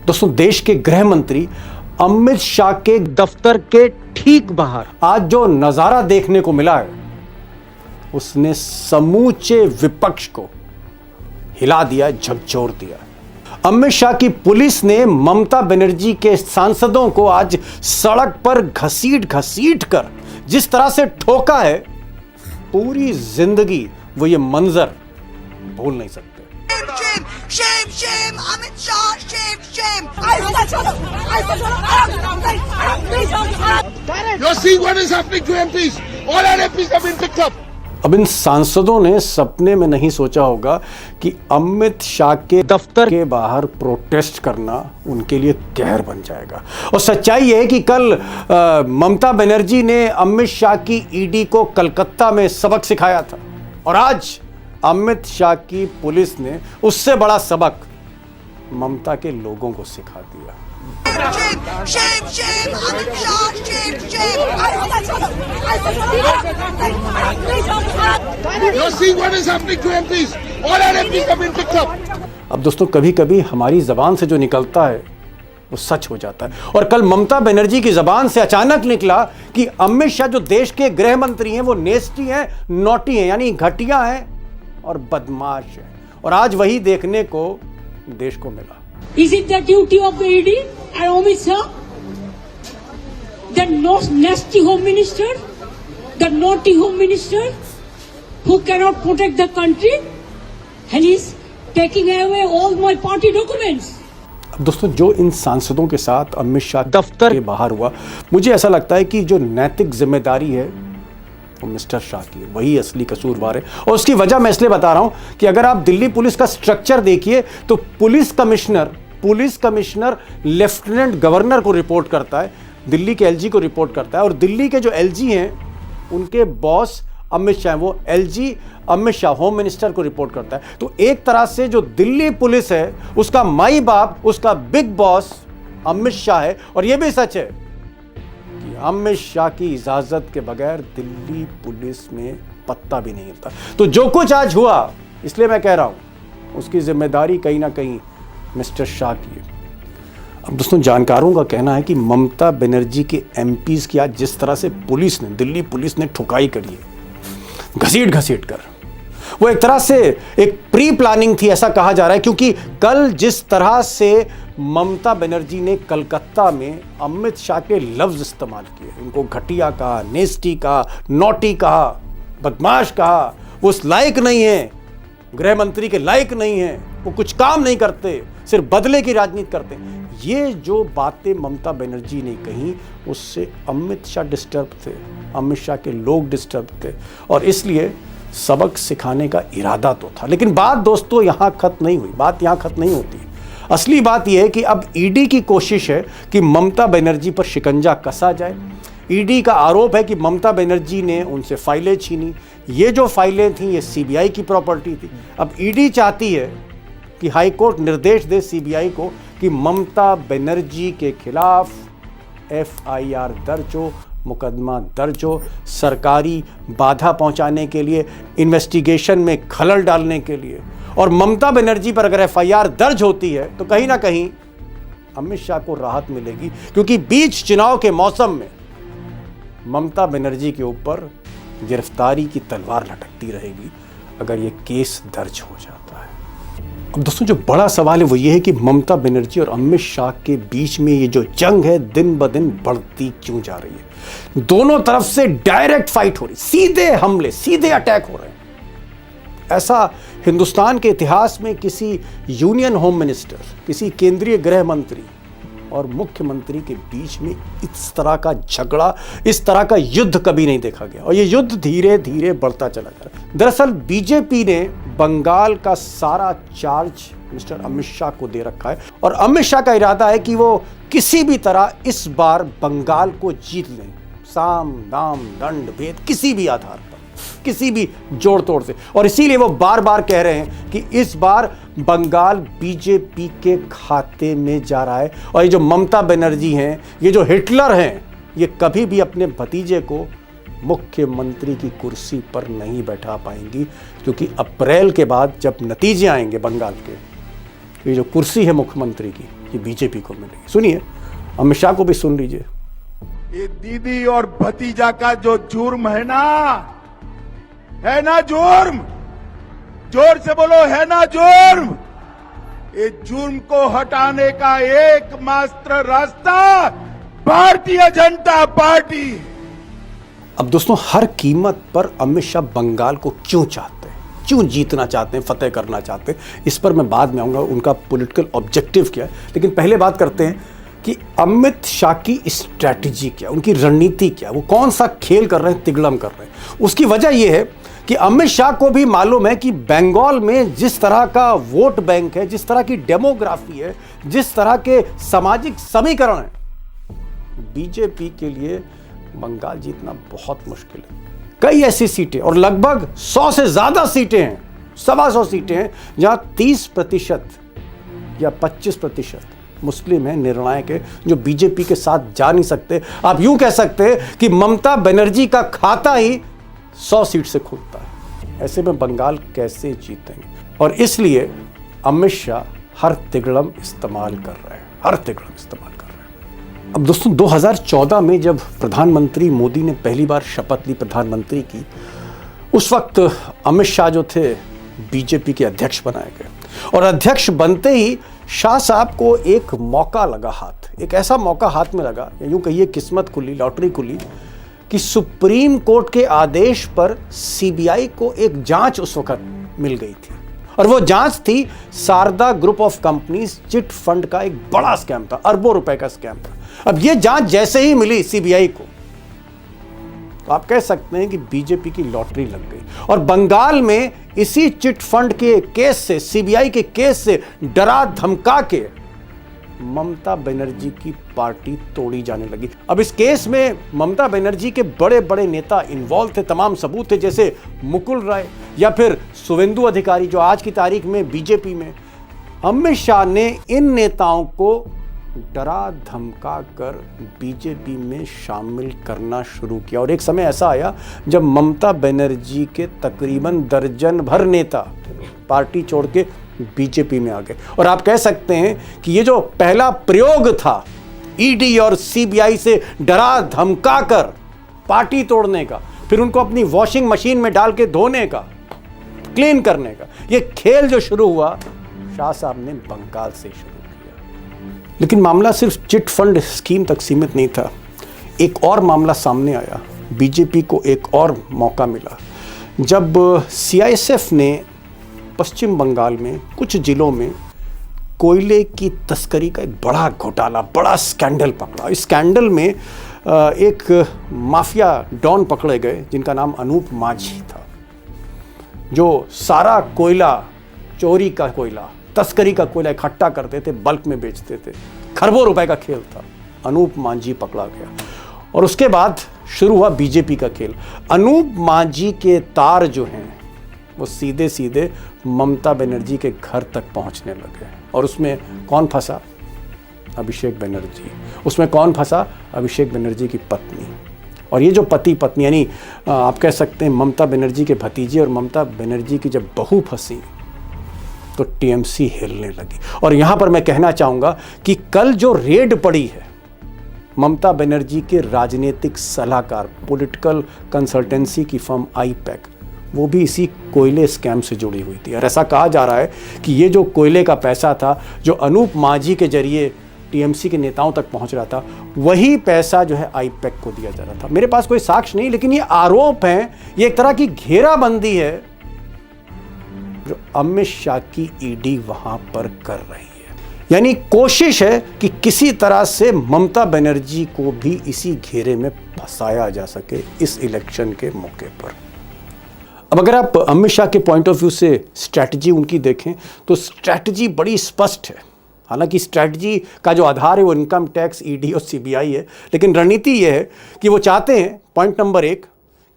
दोस्तों, देश के गृह मंत्री अमित शाह के दफ्तर के ठीक बाहर आज जो नजारा देखने को मिला है, उसने समूचे विपक्ष को हिला दिया, झकझोर दिया। अमित शाह की पुलिस ने ममता बनर्जी के सांसदों को आज सड़क पर घसीट घसीट कर जिस तरह से ठोका है, पूरी जिंदगी वो ये मंजर भूल नहीं सकते। Shame, shame, Amit Shah, shame. You're seeing what is happening to MPs. All our MPs have been picked up. अब इन सांसदों ने सपने में नहीं सोचा होगा कि अमित शाह के दफ्तर के बाहर प्रोटेस्ट करना उनके लिए कहर बन जाएगा। और सच्चाई है कि कल ममता बनर्जी ने अमित शाह की ईडी को कलकत्ता में सबक सिखाया था, और आज अमित शाह की पुलिस ने उससे बड़ा सबक ममता के लोगों को सिखा दिया। Shame, Amit Shah, shame. You're seeing what is happening to MPs. All our MPs have been picked up. अब दोस्तों, कभी कभी हमारी जबान से जो निकलता है वो सच हो जाता है, और कल ममता बनर्जी की जबान से अचानक निकला कि अमित शाह जो देश के गृह मंत्री हैं वो नेस्टी हैं, नॉटी हैं, यानी घटिया हैं और बदमाश है। और आज वही देखने को देश को मिला। Is it the duty of the ED and Amit Shah, the nasty home minister, the naughty home minister, who cannot protect the country, and he's taking away all my party documents? अब दोस्तों, जो इन सांसदों के साथ अमित शाह दफ्तर के बाहर हुआ, मुझे ऐसा लगता है कि जो नैतिक जिम्मेदारी है वो मिस्टर शाह की, वही असली कसूरवार है। और उसकी वजह मैं इसलिए बता रहा हूं कि अगर आप दिल्ली पुलिस का स्ट्रक्चर देखिए तो पुलिस कमिश्नर लेफ्टिनेंट गवर्नर को रिपोर्ट करता है, दिल्ली के एलजी को रिपोर्ट करता है, और दिल्ली के जो एलजी हैं उनके बॉस अमित शाह, वो LG Amit Shah home minister को रिपोर्ट करता है। तो एक तरह से जो दिल्ली पुलिस है उसका माई बाप, उसका बिग बॉस अमित शाह है। और यह भी सच है कि अमित शाह की इजाजत के बगैर दिल्ली पुलिस में पत्ता भी नहीं हिलता। तो जो कुछ आज हुआ, इसलिए मैं कह रहा हूं उसकी जिम्मेदारी कहीं ना कहीं मिस्टर शाह की है। अब दोस्तों, जानकारों का कहना है कि ममता बनर्जी के एमपीज की आज जिस तरह से दिल्ली पुलिस ने ठुकाई करी है, घसीट कर, वो एक तरह से एक प्री प्लानिंग थी, ऐसा कहा जा रहा है। क्योंकि कल जिस तरह से ममता बनर्जी ने कलकत्ता में अमित शाह के लफ्ज इस्तेमाल किए, उनको घटिया कहा, नेस्टी कहा, नॉटी कहा, बदमाश कहा, वो उस लायक नहीं है, गृह मंत्री के लायक नहीं है, वो कुछ काम नहीं करते, सिर्फ बदले की राजनीति करते। ये जो बातें ममता बनर्जी ने कही, उससे अमित शाह डिस्टर्ब थे, अमित शाह के लोग डिस्टर्ब थे, और इसलिए सबक सिखाने का इरादा तो था। लेकिन बात दोस्तों यहाँ खत्म नहीं हुई, बात यहाँ खत्म नहीं होती। असली बात यह है कि अब ईडी की कोशिश है कि ममता बनर्जी पर शिकंजा कसा जाए। ईडी का आरोप है कि ममता बनर्जी ने उनसे फाइलें छीनी। ये जो फाइलें थी ये सीबीआई की प्रॉपर्टी थी। अब ईडी चाहती है कि हाईकोर्ट निर्देश दे सीबीआई को कि ममता बनर्जी के खिलाफ एफआईआर दर्ज हो, मुकदमा दर्ज हो, सरकारी बाधा पहुंचाने के लिए, इन्वेस्टिगेशन में खलल डालने के लिए। और ममता बनर्जी पर अगर एफआईआर दर्ज होती है तो कहीं ना कहीं अमित शाह को राहत मिलेगी, क्योंकि बीच चुनाव के मौसम में ममता बनर्जी के ऊपर गिरफ्तारी की तलवार लटकती रहेगी अगर ये केस दर्ज हो जाता है। अब दोस्तों, जो बड़ा सवाल है वो ये है कि ममता बनर्जी और अमित शाह के बीच में ये जो जंग है दिन ब दिन बढ़ती क्यों जा रही है। दोनों तरफ से डायरेक्ट फाइट हो रही, सीधे हमले, सीधे अटैक हो रहे हैं। ऐसा हिंदुस्तान के इतिहास में किसी यूनियन होम मिनिस्टर, किसी केंद्रीय गृह मंत्री और मुख्यमंत्री के बीच में इस तरह का झगड़ा, इस तरह का युद्ध कभी नहीं देखा गया। और ये युद्ध धीरे धीरे बढ़ता चला जा रहा है। दरअसल बीजेपी ने बंगाल का सारा चार्ज मिस्टर अमित शाह को दे रखा है, और अमित शाह का इरादा है कि वो किसी भी तरह इस बार बंगाल को जीत लें, साम दाम दंड भेद किसी भी आधार पर, किसी भी जोड़ तोड़ से। और इसीलिए वो बार बार कह रहे हैं कि इस बार बंगाल बीजेपी के खाते में जा रहा है। और ये जो ममता बनर्जी हैं, ये जो हिटलर हैं, ये कभी भी अपने भतीजे को मुख्यमंत्री की कुर्सी पर नहीं बैठा पाएंगी, क्योंकि अप्रैल के बाद जब नतीजे आएंगे बंगाल के, ये जो कुर्सी है मुख्यमंत्री की, ये बीजेपी को मिलेगी। सुनिए, अमित शाह को भी सुन लीजिए। ये दीदी और भतीजा का जो जुर्म है ना जुर्म, जोर से बोलो, है ना जुर्म। ये जुर्म को हटाने का एकमात्र रास्ता भारतीय जनता पार्टी। अब दोस्तों, हर कीमत पर अमित शाह बंगाल को क्यों चाहते हैं, क्यों जीतना चाहते हैं, फतेह करना चाहते हैं, इस पर मैं बाद में आऊंगा, उनका पॉलिटिकल ऑब्जेक्टिव क्या है। लेकिन पहले बात करते हैं कि अमित शाह की स्ट्रैटेजी क्या, उनकी रणनीति क्या, वो कौन सा खेल कर रहे हैं, तिगड़म कर रहे हैं। उसकी वजह यह है कि अमित शाह को भी मालूम है कि बंगाल में जिस तरह का वोट बैंक है, जिस तरह की डेमोग्राफी है, जिस तरह के सामाजिक समीकरण है, बीजेपी के लिए बंगाल जीतना बहुत मुश्किल है। कई ऐसी सीटें, और लगभग 100 से ज्यादा सीटें हैं, 125 सीटें हैं, जहां 30% या 25% मुस्लिम हैं, निर्णायक है, जो बीजेपी के साथ जा नहीं सकते। आप यूं कह सकते हैं कि ममता बनर्जी का खाता ही 100 सीट से खुलता है। ऐसे में बंगाल कैसे जीतेंगे? और इसलिए अमित शाह हर तिगड़म इस्तेमाल कर रहे हैं, हर तिगड़म इस्तेमाल कर रहे हैं। अब दोस्तों, 2014 में जब प्रधानमंत्री मोदी ने पहली बार शपथ ली प्रधानमंत्री की, उस वक्त अमित शाह जो थे बीजेपी के अध्यक्ष बनाए गए, और अध्यक्ष बनते ही शाह साहब को एक मौका लगा हाथ, एक ऐसा मौका हाथ में लगा, यूं कहिए किस्मत खुली, लॉटरी खुली, कि सुप्रीम कोर्ट के आदेश पर सीबीआई को एक जांच उस वक्त मिल गई थी। और वो जांच थी Saradha group of companies chit fund का एक बड़ा स्कैम था, अरबों रुपए का स्कैम था। अब ये जांच जैसे ही मिली सीबीआई को, तो आप कह सकते हैं कि बीजेपी की लॉटरी लग गई। और बंगाल में इसी चिट फंड के केस से, सीबीआई के केस से डरा धमका के ममता बनर्जी की पार्टी तोड़ी जाने लगी। अब इस केस में ममता बनर्जी के बड़े बड़े नेता इन्वॉल्व थे, तमाम सबूत थे, जैसे मुकुल राय या फिर शुवेंदु अधिकारी, जो आज की तारीख में बीजेपी में। अमित शाह ने इन नेताओं को डरा धमका कर बीजेपी में शामिल करना शुरू किया। और एक समय ऐसा आया जब ममता बनर्जी के तकरीबन दर्जन भर नेता पार्टी छोड़ के बीजेपी में आ गए। और आप कह सकते हैं कि ये जो पहला प्रयोग था ईडी और सीबीआई से डरा धमका कर पार्टी तोड़ने का, फिर उनको अपनी वॉशिंग मशीन में डाल के धोने का, क्लीन करने का, ये खेल जो शुरू हुआ, शाह साहब ने बंगाल से शुरू किया। लेकिन मामला सिर्फ चिट फंड स्कीम तक सीमित नहीं था। एक और मामला सामने आया, बीजेपी को एक और मौका मिला जब सीआईएसएफ ने पश्चिम बंगाल में कुछ जिलों में कोयले की तस्करी का एक बड़ा घोटाला, बड़ा स्कैंडल पकड़ा। इस स्कैंडल में एक माफिया डॉन पकड़े गए जिनका नाम अनूप माझी था, जो सारा कोयला, चोरी का कोयला, तस्करी का कोयला इकट्ठा करते थे, बल्क में बेचते थे। खरबों रुपए का खेल था। अनूप माझी पकड़ा गया और उसके बाद शुरू हुआ बीजेपी का खेल। अनूप माझी के तार जो हैं वो सीधे सीधे ममता बनर्जी के घर तक पहुंचने लगे। और उसमें कौन फंसा? अभिषेक बनर्जी। उसमें कौन फंसा? अभिषेक बनर्जी की पत्नी। और ये जो पति पत्नी, यानी आप कह सकते हैं ममता बनर्जी के भतीजे और ममता बनर्जी की जब बहू फंसी तो टीएमसी हिलने लगी। और यहां पर मैं कहना चाहूंगा कि कल जो रेड पड़ी है ममता बनर्जी के राजनीतिक सलाहकार, पॉलिटिकल कंसल्टेंसी की फर्म आईपैक, वो भी इसी कोयले स्कैम से जुड़ी हुई थी। और ऐसा कहा जा रहा है कि ये जो कोयले का पैसा था, जो अनूप माझी के जरिए टीएमसी के नेताओं तक पहुंच रहा था, वही पैसा जो है आईपैक को दिया जा रहा था। मेरे पास कोई साक्ष्य नहीं, लेकिन ये आरोप हैं, ये एक तरह की घेराबंदी है जो अमित शाह की ईडी वहां पर कर रही है। यानी कोशिश है कि किसी तरह से ममता बनर्जी को भी इसी घेरे में फंसाया जा सके इस इलेक्शन के मौके पर। अब अगर आप अमित शाह के पॉइंट ऑफ व्यू से स्ट्रैटेजी उनकी देखें तो स्ट्रैटेजी बड़ी स्पष्ट है। हालांकि स्ट्रैटेजी का जो आधार है वो इनकम टैक्स, ईडी और सीबीआई है, लेकिन रणनीति ये है कि वो चाहते हैं, पॉइंट नंबर 1,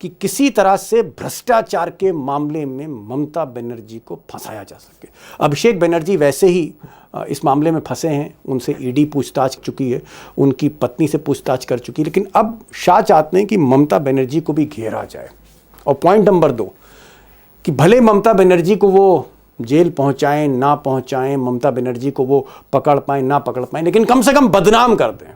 कि किसी तरह से भ्रष्टाचार के मामले में ममता बनर्जी को फंसाया जा सके। अभिषेक बनर्जी वैसे ही इस मामले में फंसे हैं, उनसे ईडी पूछताछ चुकी है, उनकी पत्नी से पूछताछ कर चुकी है, लेकिन अब शाह चाहते हैं कि ममता बनर्जी को भी घेरा जाए। और पॉइंट नंबर 2, कि भले ममता बनर्जी को वो जेल पहुंचाएं ना पहुंचाएं, ममता बनर्जी को वो पकड़ पाएं ना पकड़ पाएं, लेकिन कम से कम बदनाम कर दें।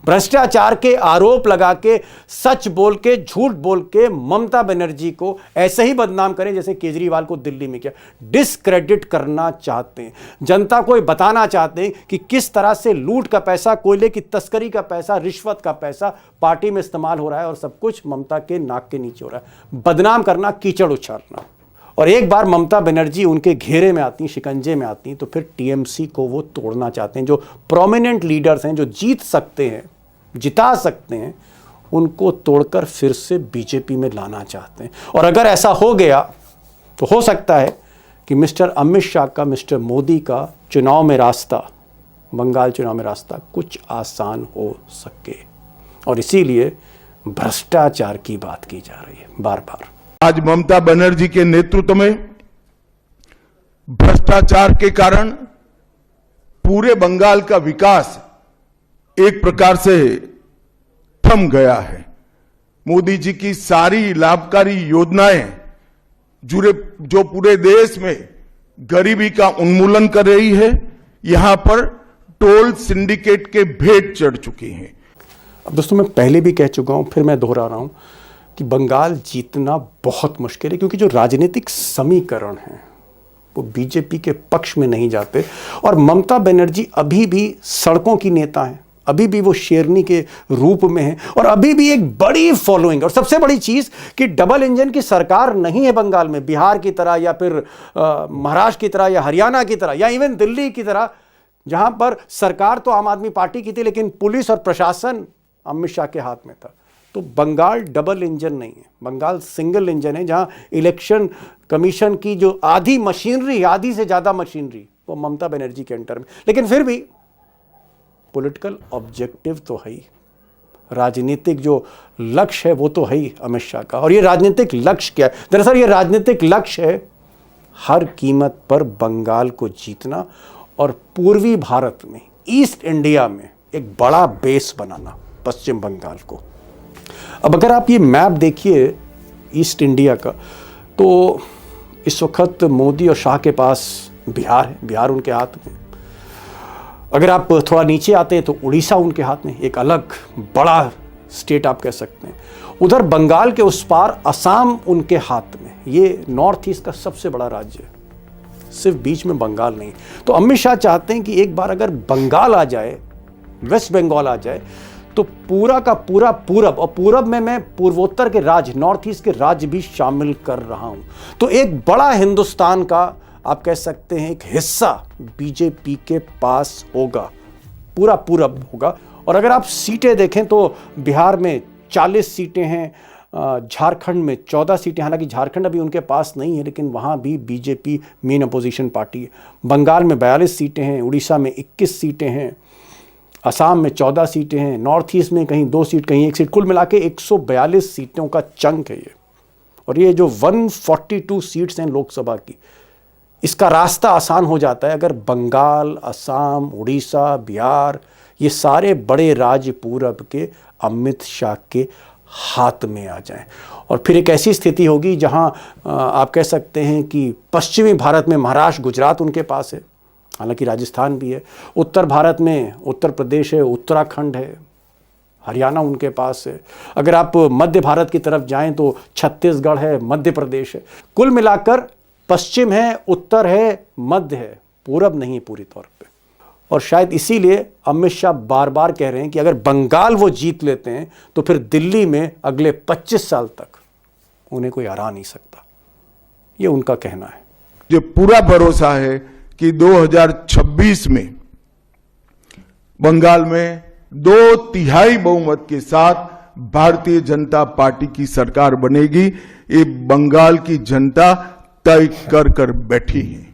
भ्रष्टाचार के आरोप लगा के, सच बोल के, झूठ बोल के ममता बनर्जी को ऐसे ही बदनाम करें जैसे केजरीवाल को दिल्ली में किया। डिस्क्रेडिट करना चाहते हैं, जनता को बताना चाहते हैं कि किस तरह से लूट का पैसा, कोयले की तस्करी का पैसा, रिश्वत का पैसा पार्टी में इस्तेमाल हो रहा है और सब कुछ ममता के नाक के नीचे हो रहा है। बदनाम करना, कीचड़ उछालना। और एक बार ममता बनर्जी उनके घेरे में आती, शिकंजे में आती, तो फिर टीएमसी को वो तोड़ना चाहते हैं। जो प्रोमिनेंट लीडर्स हैं, जो जीत सकते हैं, जिता सकते हैं, उनको तोड़कर फिर से बीजेपी में लाना चाहते हैं। और अगर ऐसा हो गया तो हो सकता है कि मिस्टर अमित शाह का, मिस्टर मोदी का चुनाव में रास्ता, बंगाल चुनाव में रास्ता कुछ आसान हो सके। और इसीलिए भ्रष्टाचार की बात की जा रही है बार बार। आज ममता बनर्जी के नेतृत्व में भ्रष्टाचार के कारण पूरे बंगाल का विकास एक प्रकार से थम गया है। मोदी जी की सारी लाभकारी योजनाएं जो पूरे देश में गरीबी का उन्मूलन कर रही है, यहां पर टोल सिंडिकेट के भेंट चढ़ चुकी हैं। अब दोस्तों, मैं पहले भी कह चुका हूं, फिर मैं दोहरा रहा हूं कि बंगाल जीतना बहुत मुश्किल है, क्योंकि जो राजनीतिक समीकरण हैं वो बीजेपी के पक्ष में नहीं जाते। और ममता बनर्जी अभी भी सड़कों की नेता हैं, अभी भी वो शेरनी के रूप में है और अभी भी एक बड़ी फॉलोइंग। और सबसे बड़ी चीज कि डबल इंजन की सरकार नहीं है बंगाल में, बिहार की तरह या फिर महाराष्ट्र की तरह या हरियाणा की तरह या इवन दिल्ली की तरह, जहां पर सरकार तो आम आदमी पार्टी की थी लेकिन पुलिस और प्रशासन अमित शाह के हाथ में था। तो बंगाल डबल इंजन नहीं है, बंगाल सिंगल इंजन है, जहां इलेक्शन कमीशन की जो आधी मशीनरी, आधी से ज्यादा मशीनरी वो ममता बनर्जी के अंडर में। लेकिन फिर भी पॉलिटिकल ऑब्जेक्टिव तो है ही, राजनीतिक जो लक्ष्य है वो तो है ही अमित शाह का। और ये राजनीतिक लक्ष्य क्या है? दरअसल ये राजनीतिक लक्ष्य है हर कीमत पर बंगाल को जीतना और पूर्वी भारत में, ईस्ट इंडिया में एक बड़ा बेस बनाना पश्चिम बंगाल को। अब अगर आप ये मैप देखिए ईस्ट इंडिया का, तो इस वक्त मोदी और शाह के पास बिहार है, बिहार उनके हाथ में। अगर आप थोड़ा नीचे आते हैं तो उड़ीसा उनके हाथ में, एक अलग बड़ा स्टेट आप कह सकते हैं। उधर बंगाल के उस पार असम उनके हाथ में। ये नॉर्थ ईस्ट का सबसे बड़ा राज्य है, सिर्फ बीच में बंगाल नहीं। तो अमित शाह चाहते हैं कि एक बार अगर बंगाल आ जाए, वेस्ट बंगाल आ जाए, तो पूरा का पूरा पूरब, और पूरब में मैं पूर्वोत्तर के राज्य, नॉर्थ ईस्ट के राज्य भी शामिल कर रहा हूं। तो एक बड़ा हिंदुस्तान का आप कह सकते हैं एक हिस्सा बीजेपी के पास होगा, पूरा पूरब होगा। और अगर आप सीटें देखें तो बिहार में 40 सीटें हैं, झारखंड में 14 सीटें, हालांकि झारखंड अभी उनके पास नहीं है लेकिन वहाँ भी बीजेपी मेन अपोजिशन पार्टी है। बंगाल में 42 सीटें हैं, उड़ीसा में 21 सीटें हैं, असम में 14 सीटें हैं, नॉर्थ ईस्ट में कहीं 2 सीट कहीं 1 सीट, कुल मिला के 142 सीटों का चंक है ये। और ये जो 142 सीट्स हैं लोकसभा की, इसका रास्ता आसान हो जाता है अगर बंगाल, असम, उड़ीसा, बिहार, ये सारे बड़े राज्य पूरब के अमित शाह के हाथ में आ जाएं। और फिर एक ऐसी स्थिति होगी जहां आप कह सकते हैं कि पश्चिमी भारत में महाराष्ट्र, गुजरात उनके पास है, हालांकि राजस्थान भी है। उत्तर भारत में उत्तर प्रदेश है, उत्तराखंड है, हरियाणा उनके पास है। अगर आप मध्य भारत की तरफ जाएं तो छत्तीसगढ़ है, मध्य प्रदेश है। कुल मिलाकर पश्चिम है, उत्तर है, मध्य है, पूरब नहीं है पूरी तौर पे। और शायद इसीलिए अमित शाह बार बार कह रहे हैं कि अगर बंगाल वो जीत लेते हैं तो फिर दिल्ली में अगले 25 साल तक उन्हें कोई हरा नहीं सकता, ये उनका कहना है। जो पूरा भरोसा है कि 2026 में बंगाल में 2/3 बहुमत के साथ भारतीय जनता पार्टी की सरकार बनेगी। ये बंगाल की जनता तय कर बैठी है।